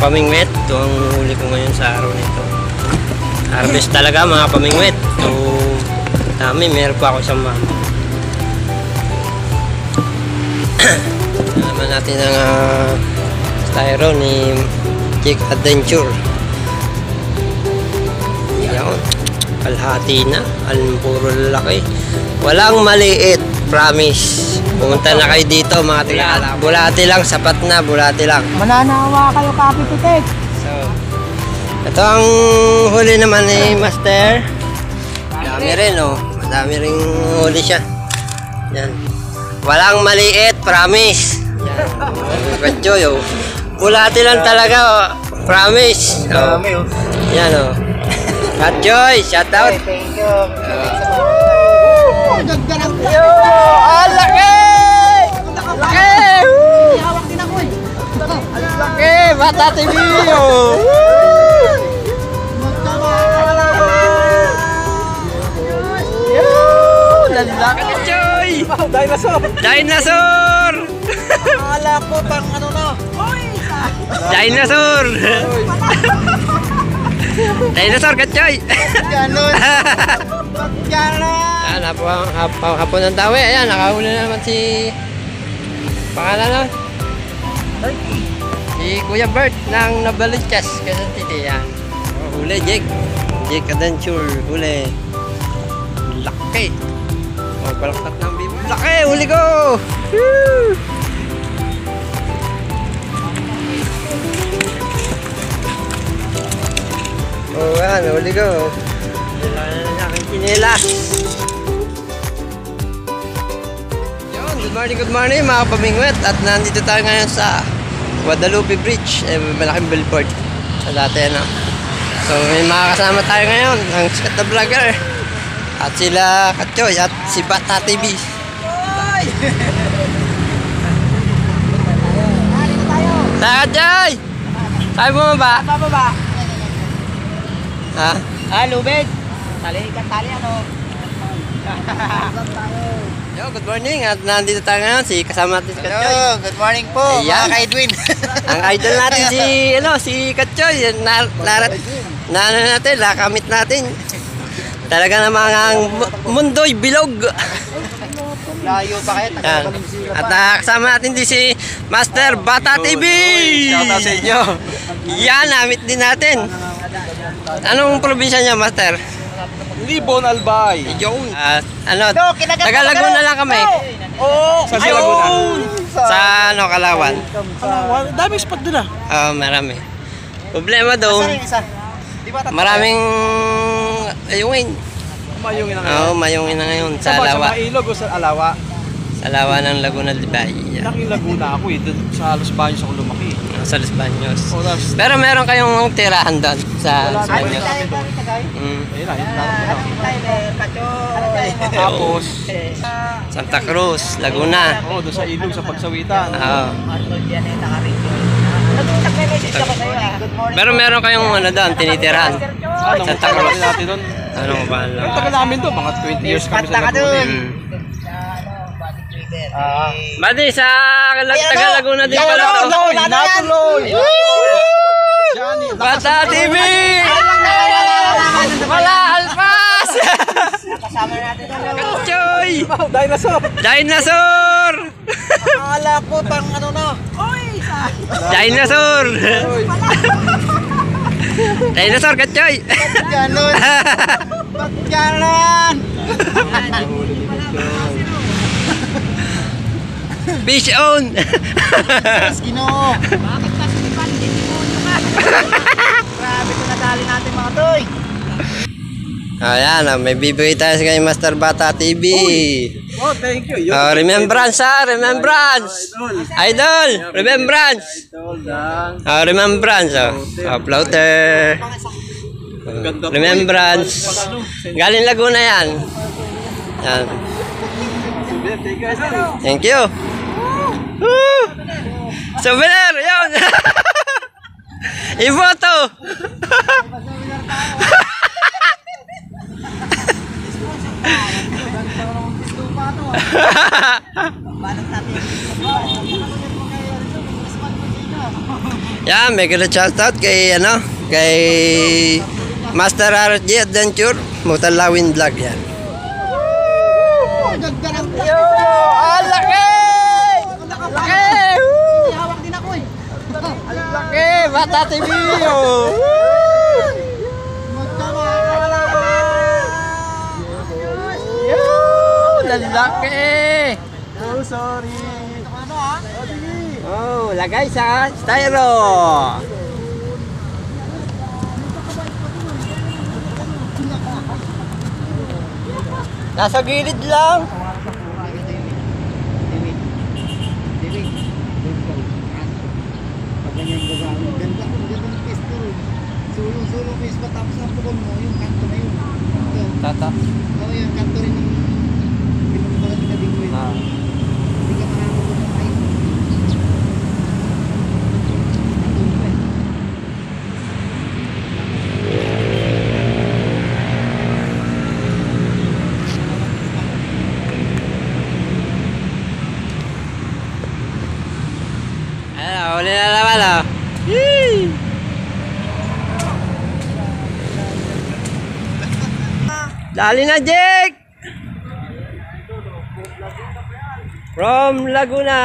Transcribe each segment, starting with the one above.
pamingwit. Ito ang huli ko ngayon sa araw nito. Harvest talaga mga pamingwit. So, dami. Meron pa ako isang mama. Naman natin ang styro ni Jake Adventure. Yan. Kalahati na. Puro lalaki. Walang maliit. Promise. Pumunta na kayo dito mga tigala. Bulati lang. Sapat na. Bulati lang. Mananawa kayo, Kapipitik. So, ito ang huli naman ni Master. Madami rin, oh. Madami rin huli siya. Yan. Walang maliit. Promise. Yan. Katjoy, oh. Bulati lang talaga, oh. Promise. Oh. Yan, oh. Katjoy, shout out. Thank you. Ganda ng Yo! Ang laki! Laki! hawak din ako eh. Laki! Bata TV! Oh! Lalaki na, Choy! Dinosaur! Dinosaur! Akala ko pang ano na. Dinosaur! Dinosaur ka, Choy! Ganon. Ganon. Ayan, hapon ng tawi. Ayan, nakahuli na naman si... Pangalan na? Si Kuya Bert ng Nabaliches. Kasi titi, yan. Oh, huli, Jake. Jake Adventure. Huli. Laki. Oh, palaktat ng bibo. Laki! Huli ko! Woo! Oh, yan. Huli ko. Kailangan na aking kinilas. Yun, good morning mga pamingwet. At nandito tayo ngayon sa Guadalupe Bridge. Malaking billboard. Sa dati, ano. So, may mga kasama tayo ngayon. Ang sikat na vlogger. At sila Katjoy at si Bata TV. Sa Katjoy! Sabi mo ba? Bababa. Ha? Lubid. Tali ano. Yo, good morning. At nandito tayo ngayon. Kasama natin si Katjoy. Good morning po, Ayan. mga ka-Edwin. Ang idol natin si Katjoy. Nakamit natin. Talaga namang ang mundo'y bilog. Layo pa kayo. Yan. At kasama natin din si Master Bata TV. Shout out sa inyo. Yan, namit din natin. Anong probinsya niya, Master? Libon Albay. Yung, taga Laguna lang kami. Oo. Sa Laguna. Sa Kalawan. Daming spot doon ah. Marami. Problema doon, maraming ayungin. Mayungin na Oo, mayungin na ngayon sa Sa Alawa. mga ilog o sa Alawa. Sa Alawa ng Laguna del Valle. Yan. Laking Laguna ako eh. Doon sa Los Baños ako lumaki. Sa Los Baños. O, tapos, Pero meron kayong tirahan doon sa Los Wala Baños. naman. Mm. ayun lang, yun lang. Tapos, Santa Cruz, Laguna. doon sa ilog, sa pagsawitan. Oo. Pero meron kayong doon, tinitirahan. Santa Cruz. natin doon. Anong ba? Ang tagal namin doon, mga 20 years kami sa Laguna. Badi, sa taga Laguna din pala to. Natuloy! Johnny, Bata TV! Wala, alpas! Kasama natin ang Katjoy! Dinosaur! Dinosaur! Akala ko pang ano na. Dinosaur! Dinosaur, Katjoy! Ganon. Ganon. Fish on! Ginoo. Bakit pa si Pan? Grabe ko nadali natin mga toy. Ayan, may bibigay tayo sa kay Master Bata TV. Oh, thank you. Remembrance remembrance! Idol! Remembrance! Remembrance, floater. Remembrance. Galing Laguna yan. Yan. Thank you. Woo! Souvenir! Yun! Iboto! Yan, may ganda shoutout kay kay Master RJ Adventure, Mutalawin Vlog yan. Ganda ng Yo, laki! Laki! hawak din ako eh. Laki! Bata TV! Lalaki! Oh, sorry. Ano ha? Oh, lagay sa styro! Nasa gilid lang. Gandang face to. Sulong face pa tapos ang pukon mo, yung kanto na yun. Tata. Oo, yung kanto rin ng pinagbalag na bingo yun. Hindi ka makakabot ng kain. Kanto mo eh. Huli na naman oh. Yee! Dali na, Jake! From Laguna.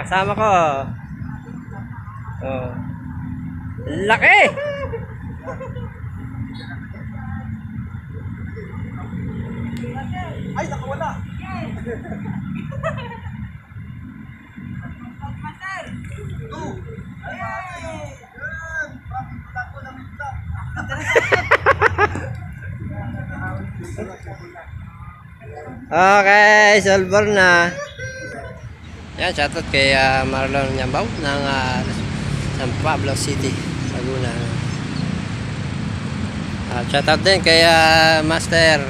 Kasama ko. Oh. Laki! Ay, nakawala. Okay, silver na. Yan, shoutout kay Marlon Nyambaw ng San Pablo City, Laguna. Shoutout din kay Master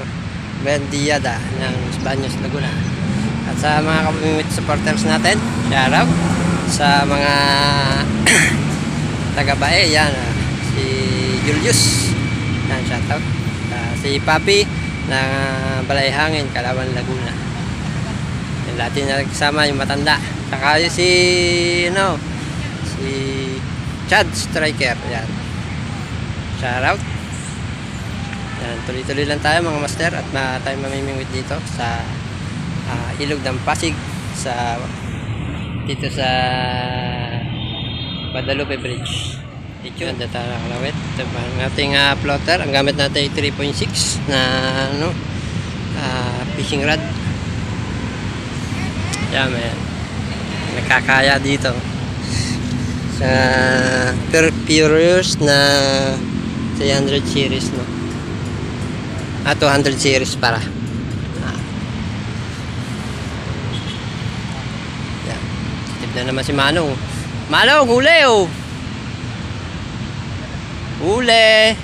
Ben Diada ng Baños, Laguna. At sa mga kapamimit supporters natin, shoutout sa mga taga-bae, yan, si Julius, yan, shoutout. Si Papi ng Balayhangin, Kalawan, Laguna. Yung lahat yung nagsama, yung matanda. Saka yung si Chad Striker, yan. Shoutout. Yan, tuloy-tuloy lang tayo mga master at tayo mamimingwit dito sa ilog ng Pasig dito sa Guadalupe Bridge. Ito ang data nakalawit. Ito ba ang ating floater. Ang gamit natin ay 3.6 na fishing rod. Yan, may nakakaya dito sa Purious na 300 series, no? 200 series para. Yan. Tignan naman si Manong. Manong, huli oh! Huli!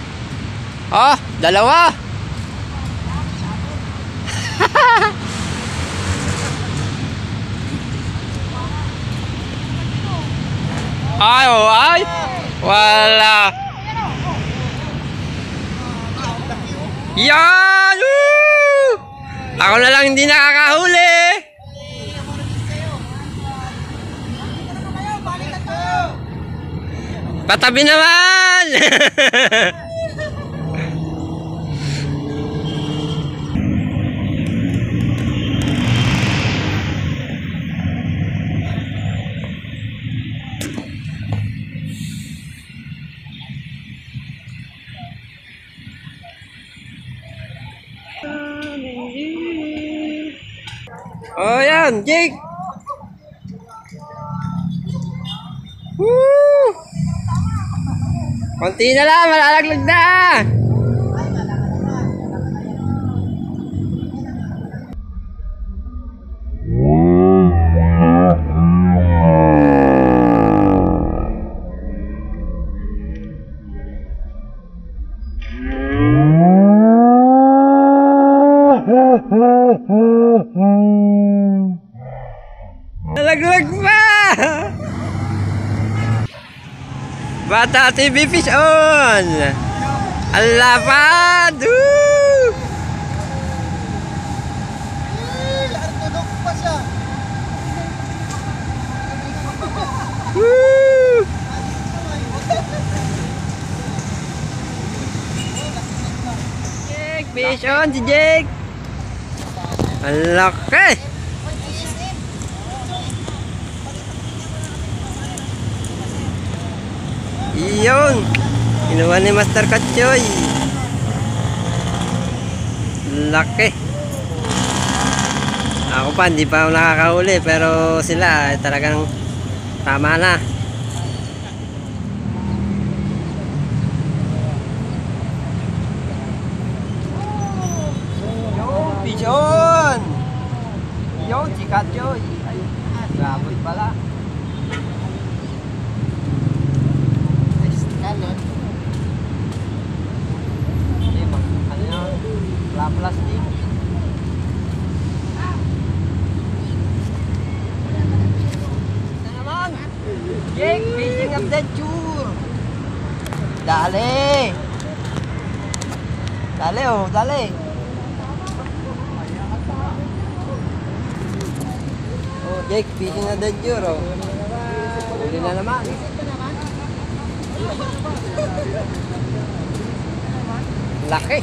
Oh, dalawa! Ay, oh, ay! Wala! Yan! Woo! Ako na lang hindi nakakahuli! Patabi naman! Oh, yan, Jake! Woo! Konti na lang, malalaglag na! Nalaglag pa! Bata TV Fish on! Ang lapad! Woo! Tulog pa siya. Woo! Action si Jake. Ang laki. Iyon. Kinuha ni Master Katchoy. Laki. Ako pa, hindi pa ako nakakahuli. Pero sila talagang tama na. Pigeon! Yo, si Katchoy. Ay, gabot pala. Kanon. Ano yun? Plastic. Naman! Jake, fishing adventure! Dali! Dali oh, dali! Oh, Jake, fishing adventure oh. Huli na naman. Laki.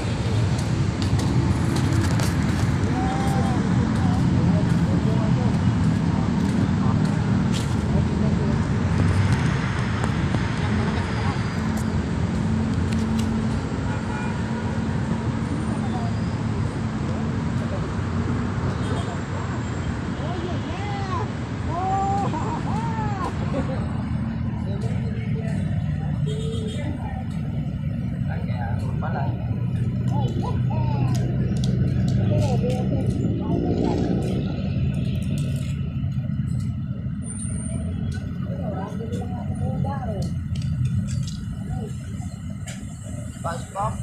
Pasok.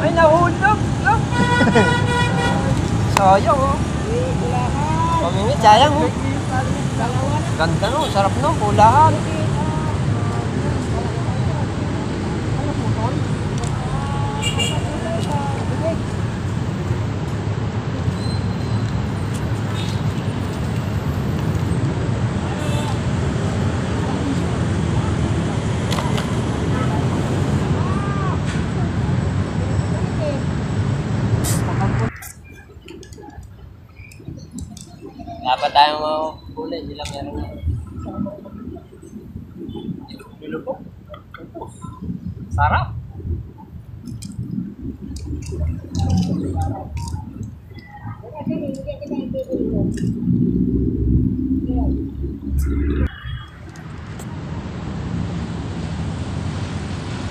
Ay, nahulog! Sayang oh. Pamingit, sayang oh. Ganda no, sarap no, pulahan. Dapat tayong mahuli, hindi lang meron. Sarap!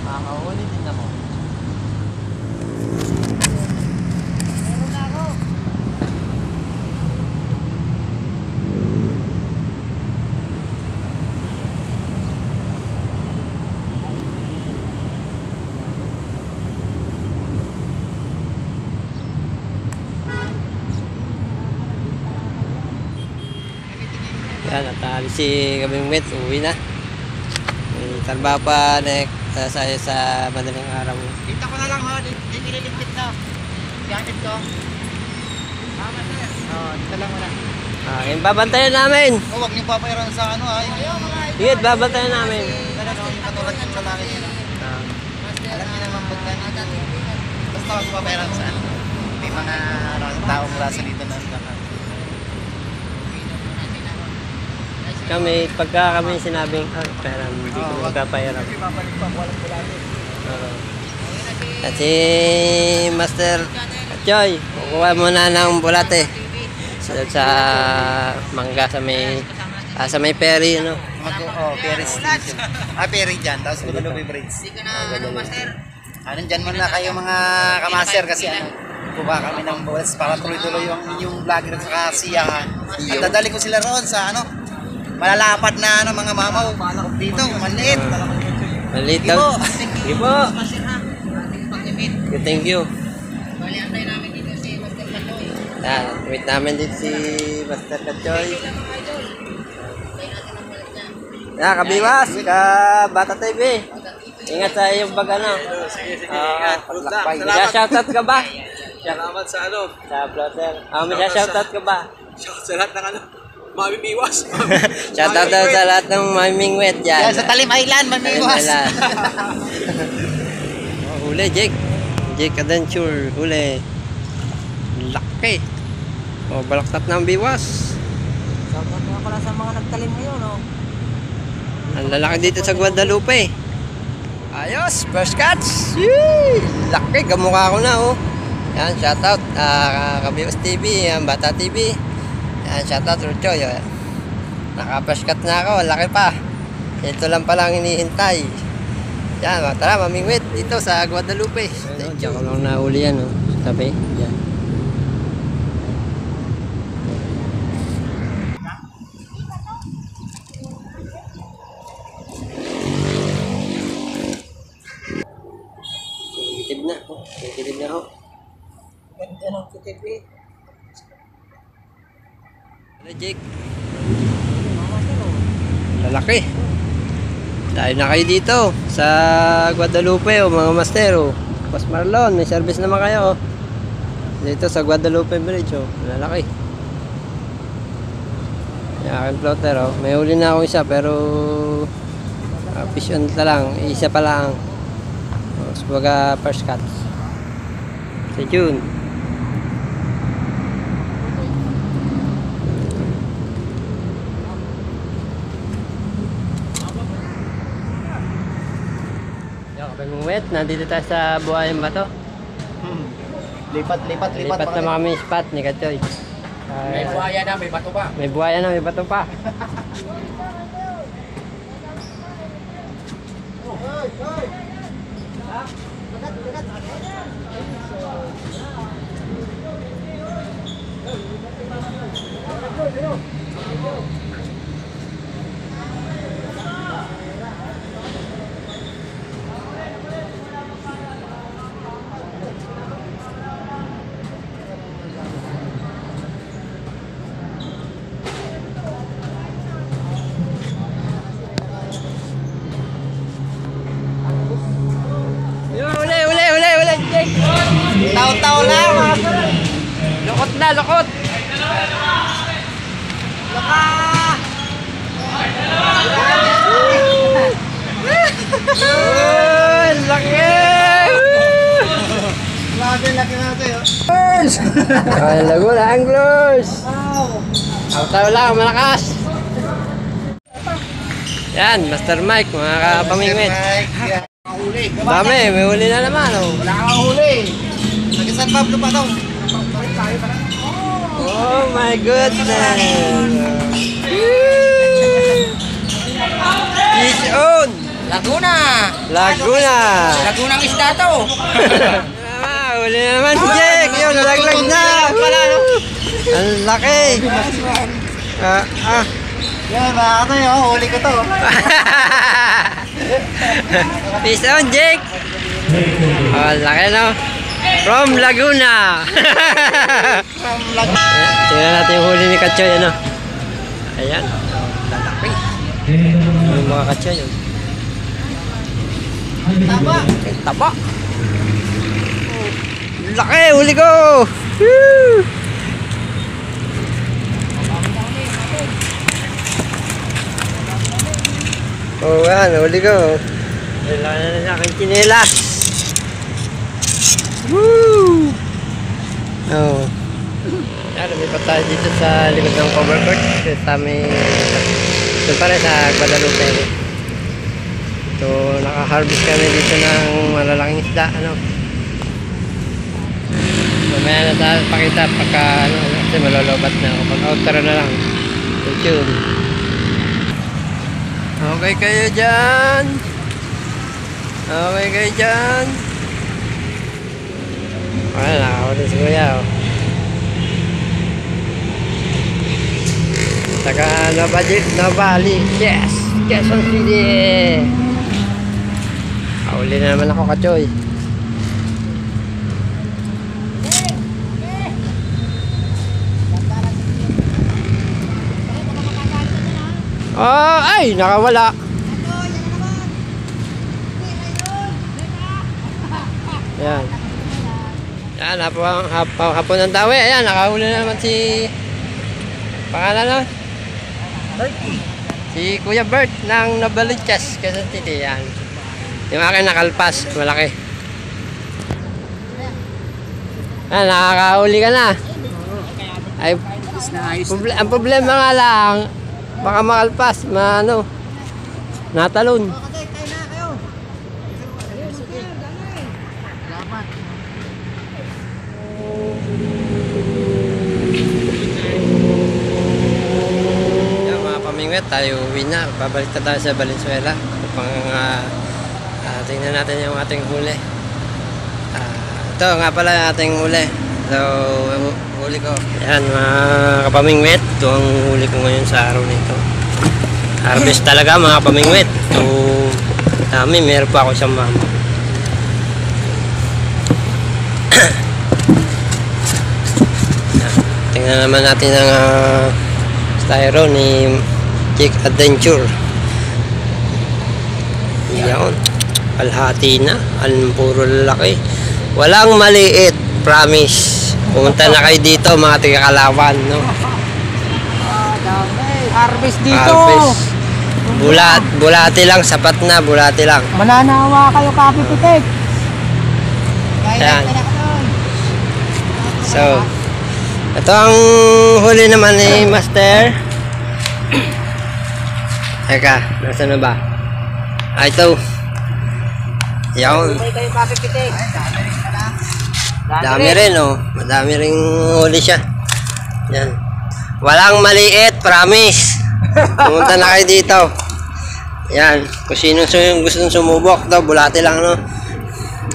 Makakahuli din ako. Yan, natali si Kabingwit, uwi na. May trabaho pa sa madaling araw. Dito ko na lang ho, dito nililimpit na. Gamit ko. Tama sir. Oo, dito lang muna. Yung babantayan namin. Oh, huwag niyo papayaran sa ano ha. Sige, babantayan namin. Yung katulad yung lalaki nila. Alam niyo naman pag basta huwag papayaran sa ano. May mga taong rasa dito na lakas. Kami, pagka kami sinabing, pera, hindi ko magkapahirap. At si Master Katchoy, kukuha muna ng bulate sa mangga sa may ferry, no? Ferry station. Ferry dyan, tapos Guadalupe Bridge. Hindi ka na, Master? Nandyan muna kayo mga kamaster kasi kuha kami ng bulas para tuloy-tuloy yung inyong vlogger at saka siyahan. At dadali ko sila roon sa malalapad na mga mamaw. Dito, maliit. Maliit daw. Sige po. Thank you. Wait namin dito si Master Katchoy. Kabiwas, ka Bata TV. Ingat sa iyong bag ano. Shoutout ka ba? Salamat sa ano. Sa floater. May shoutout ka ba? Sa lahat ng ano. Mamimiwas. Shoutout daw sa lahat ng maming wet dyan. Yan, sa Talim Island, mamiwas. Huli, Jake. Jake Adventure. Huli. Laki. Balaktat ng biwas. Shoutout nga pala sa mga nagtalim ngayon, oh. Ang lalaki dito sa Guadalupe. Ayos, first catch. Yee! Laki, kamukha ko na, oh. Yan, shoutout. Kabiwas TV, yan, Bata TV. Yan, shoutout, Rucho. Naka-first cut na ako, laki pa. Ito lang palang hinihintay. Yan, tara, mamingwit dito sa Guadalupe. Diyan ko lang nahuli yan, oh. Tabi, yan. Kitib na, oh. Kitib na, oh. Ganda ng kitip, eh. Ano, Jake? Lalaki. Dahil na kayo dito sa Guadalupe, oh, mga master, oh. Pas Marlon, may service naman kayo, oh. Dito sa Guadalupe Bridge, oh. Lalaki. Yung aking floater, oh. May huli na ako isa, pero fish on na lang. Isa pa lang. Oh, baga first cut. Stay tuned. Wet, nandito tayo sa Buhayan Bato. Lipat Lipat na kami spot ni Kachoy. May buhaya na, may bato pa. May buhaya na, may bato pa. Uli, Jake. Taw-taw lang, mga sir. Lukot na, lukot. Uy, laki. Laki na sa'yo. Ay, Laguna Anglers. Taw-taw lang, malakas. Yan, Master Mike, mga kapamingwit. Dami, may huli na naman, oh. Wala kang huli. Naging San Pablo pa daw. Oh my goodness. Fish on. Laguna! Lagunang isda to! Huli na naman si Jake. Yun, nalaglag na. Ang laki. Yan, mga katoy, oh, huli ko to. Fish on, Jake. Oh, laki, no? From Laguna. Tingnan natin yung huli ni Kachoy, ano? Ayan. Lalaki. Yung mga Kachoy, yun. Taba. Laki, huli ko. Woo! Oh, yan, huli ko. Kailangan na sa aking chinelas. Woo! Oh. Yan, lumipat tayo dito sa likod ng cover court. Sa may... Ito pa rin sa Guadalupe. Ito, naka-harvest kami dito ng malalaking isda, ano. Mamaya na tayo pakita pagka, ano, kasi malolobat na ako. Pag-outer na lang. Stay tuned. Okay kayo dyan. Okay kayo dyan. Ay, nakakuli si Kuya, oh. Saka Navali. Yes! Quezon City! Nakahuli na naman ako, Kachoy. Ay! Nakawala. Ayan. Yan, hapon ng dawi. Ayan, nakahuli na naman si... Pangalan na? Si Kuya Bert ng Nabaliches, Quezon City. Yan. Yung akin nakalpas, malaki. Yan, nakakahuli ka na. Ay, ang problema nga lang, baka makalpas, natalon. Tayo uwi na, babalik na tayo sa Valenzuela upang tingnan natin yung ating huli. Ito nga pala yung ating huli. So, huli ko. Yan mga kapamingwit, ito ang huli ko ngayon sa araw nito. Harvest talaga mga kapamingwit. So, dami, meron pa ako isang mama. Tingnan naman natin ang styro ni Jake Adventure. Yan. Alhati na. Ang puro lalaki. Walang maliit. Promise. Pumunta na kayo dito mga tigakalawan. No? Dami. Harvest dito. Harvest. Bulati lang. Sapat na. Bulati lang. Mananawa kayo, Kapi Pitik. Yan. So, ito ang huli naman ni Master. Teka, nasa na ba? Ito. Yan. May kayo, Kapi Pitik. Dami rin, oh. Madami rin huli siya. Yan. Walang maliit, promise. Pumunta na kayo dito. Yan. Kung sino yung gusto sumubok daw, bulati lang, no?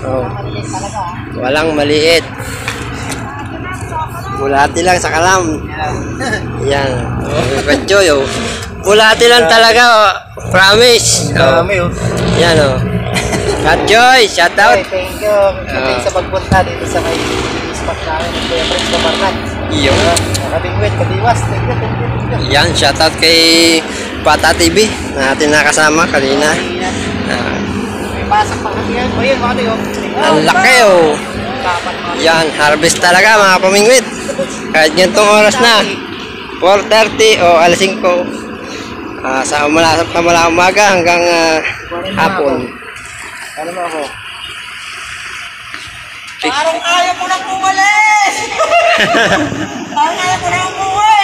Oh. Walang maliit. Bulati lang sa kalam. Yan. Kadyoy, oh. Bulati lang talaga, oh. Promise. Oh. Yan, oh. Kadyoy, shout out. Thank you. Thank sa pagpunta dito sa may spot namin. Kuya Prince Babarkat. Iyo. Nakabingwit, kadiwas. Thank you. Yan, shout out kay Pata TV na atin nakasama kanina. May pasok pa kami yan. O yun, mga tayo. Ang laki, oh. Yan, harvest talaga mga pamingwit. Kahit ganitong oras na 4:30 o alas 5 sa mula umaga hanggang hapon. Ano mo ako? Parang kaya ko nang umalis! Parang kaya ko nang umuwi!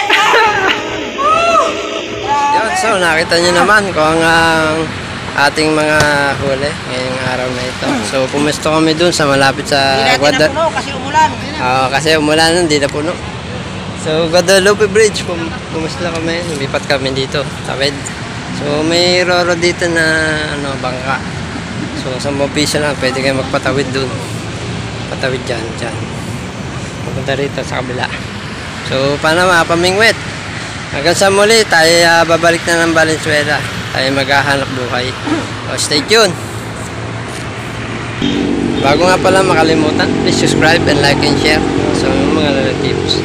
Yan, so nakita nyo naman kung ang ating mga huli ngayong araw na ito. So pumesto kami dun sa malapit sa Hindi natin napuno kasi umulan. kasi umulan nun, hindi na puno. So Guadalupe Bridge, pumesto kami, lumipat kami dito, tawid. So may roro dito na bangka. So 10 piso lang, pwede kayo magpatawid dun. Patawid dyan. Pupunta rito sa kabila. So paano mga pamingwit? Hanggang sa muli, tayo babalik na ng Valenzuela. Tayo maghahanap buhay. So, stay tuned. Bago nga pala makalimutan, please subscribe and like and share. So, yung mga relatives.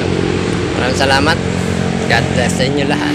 Maraming salamat. God bless sa inyo lahat.